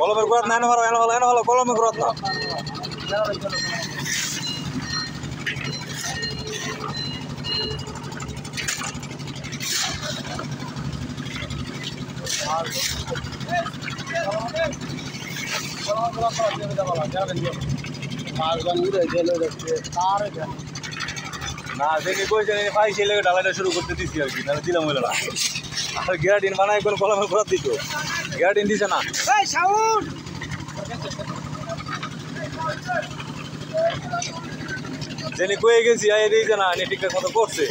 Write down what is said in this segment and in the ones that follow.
কলমের গোড়াত না এনে ভালো কলমের গোড়াত না না দেখে কইছে ভাই সেই লেগে ঢালাইটা শুরু করতে দিচ্ছি আর কি নাহলে দিলাম হইল না আর গ্যারাটিন বানায় কোন কলমের গোড়াত দিত গ্যারাটিন দিছে না জেনে কয়ে গেছি আয় দিয়েছে না ঠিকঠাক মতো করছে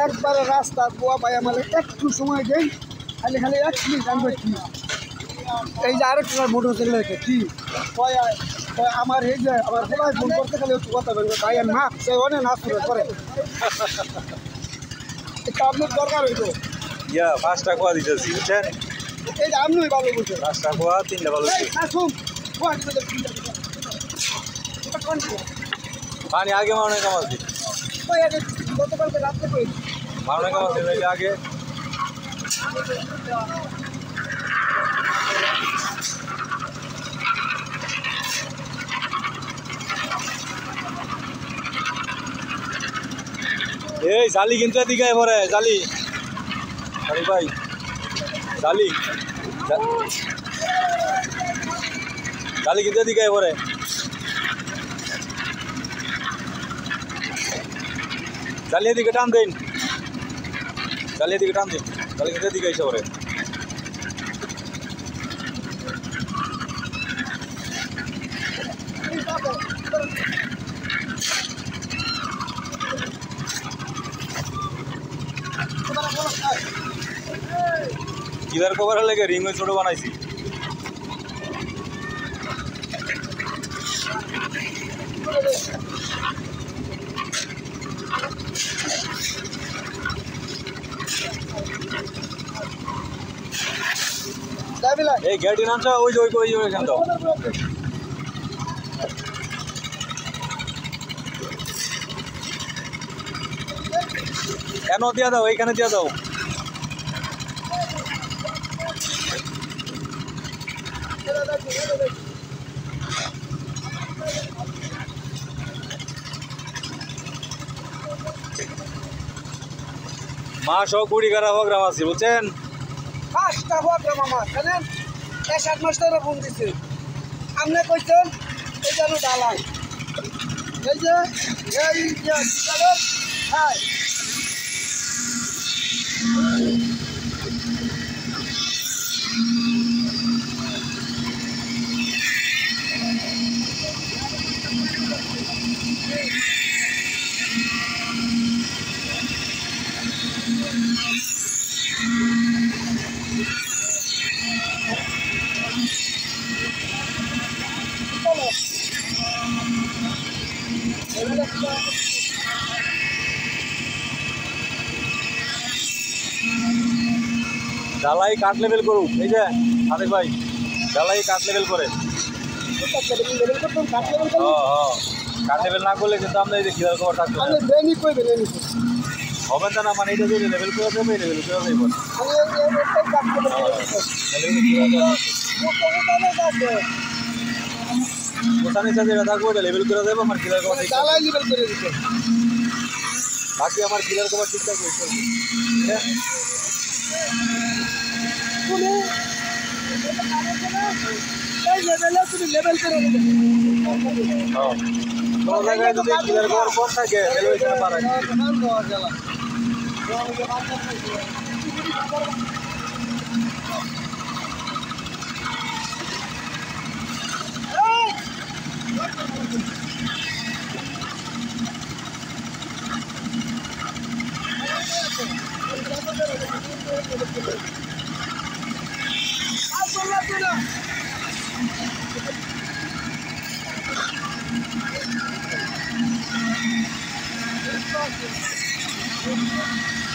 একবারে রাস্তা বোয়া ভাই আমার একটু সময় দেন খালি খালি 1 মিনিট জানবে কি এই যে আরেকটা মোটর সাইকেল রেখে কি আমার এই যে আমার সবাই ফোন করতে খালি একটু কথা বলবে ভাই না সে অনেক না করে এটা আপনার দরকার হইতো ইয়া 5টা কোয়া দিতেছি বুঝছেন এই যে আপনি ভালো বলছেন 5টা কোয়া 3টা ভালো শুন পানি আগে মারনে কামাচ্ছি গতকালকে রাত্রে কই মারনে কামাচ্ছি আগে এই জালি কিন্তু এদিকে পরে জালি ভাই জালি জালি কিন্তু এদিকে পরে জালি এদিকে টান দিন জালি এদিকে টান দিন জালি কিন্তু এদিকে এসে পরে কিদার কভার লেগে রিং ওই ছোট বানাইছি এই গ্যাটি নামছা ওই যে ওই ওইখান দাও কেন দিয়া দাও এইখানে দিয়া দাও মাস ও 20 গ্রাম আছে বুঝছেন 5টা গ্রাম আমার জানেন 7 মাস ধরে ফোন দিছে আপনি কইছেন এই জানো ডালাই এই যে হ্যাঁ ঢালাই কাট লেভেল করুক এই যে আরেক ভাই ঢালাই কাট লেভেল করে কাট লেভেল না করলে কিন্তু আমরা এই যে খিলার খবর থাকবে হবে না মানে এটা যদি লেভেল করে দেবে লেভেল করে দেবে কোথায় সাথে এটা থাকবো এটা লেভেল করে দেবো আমার খিলার খবর বাকি আমার খিলার খবর ঠিকঠাক হয়েছে লেভেল করে কোনো জায়গায় যদি খিলার খবর কম থাকে রেলওয়ে স্টেশন পারে Thank you.